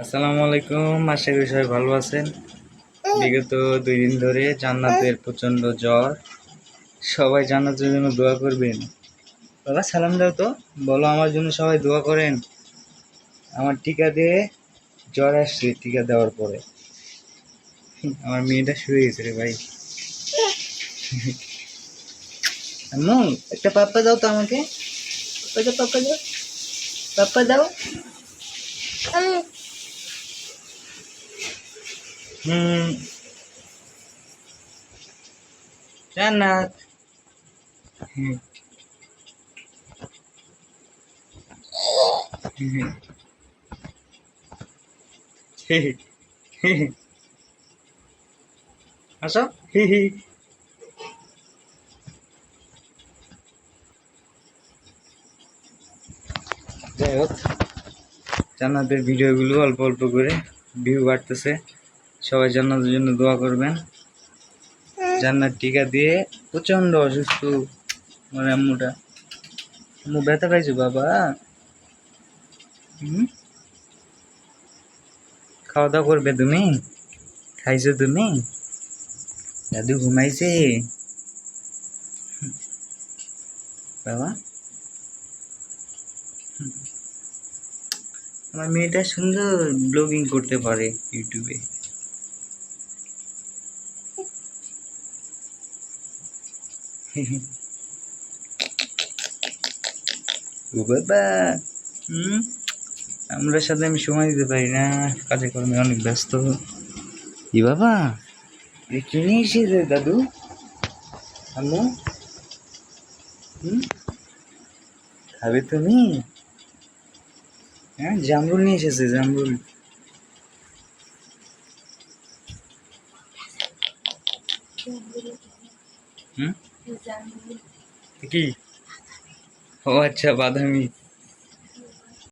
আসসালামু আলাইকুম, আশা করি সবাই ভালো আছেন। বিগত 2 দিন ধরে জান্নাতের প্রচন্ড জ্বর। সবাই জান্নাতের জন্য দোয়া করবেন। বাবা সালাম দাও তো, বলো আমার জন্য সবাই দোয়া করেন। আমার টিকা দিয়ে জ্বর আসছে, টিকা দেওয়ার পরে আমার মেয়েটা শুয়ে গেছে রে ভাই। আম্মু একটা পাপ্পা দাও তো আমাকে, পাপ্পা দাও, পাপ্পা দাও। হুম, জান্নাত। হুম, হুম, আসো। যাই হোক, জান্নাতের ভিডিওগুলো অল্প অল্প করে ভিউ বাড়তেছে। সবাই জান্নাতের জন্য দোয়া করবেন। জান্নাত টিকা দিয়ে প্রচন্ড অসুস্থ আমার আম্মুটা। আম্মু ব্যথা পাইছো বাবা? হুম, খাওয়া দাওয়া করবে তুমি? খাইছো তুমি? দাদু ঘুমাইছে বাবা? আমার মেয়েটা সুন্দর ব্লগিং করতে পারে ইউটিউবে। ও বাবা। হুম, আমরা সাথে আমি সময় দিতে পারি না, কাজে কর্মে অনেক ব্যস্ত। ই বাবা, কি নিয়ে এসেছে দাদু? আম্মু, হুম, খাবে তুমি? হ্যাঁ, জামরুল নিয়ে এসেছে, জামরুল। হুম, কি? ও আচ্ছা, বাদামি।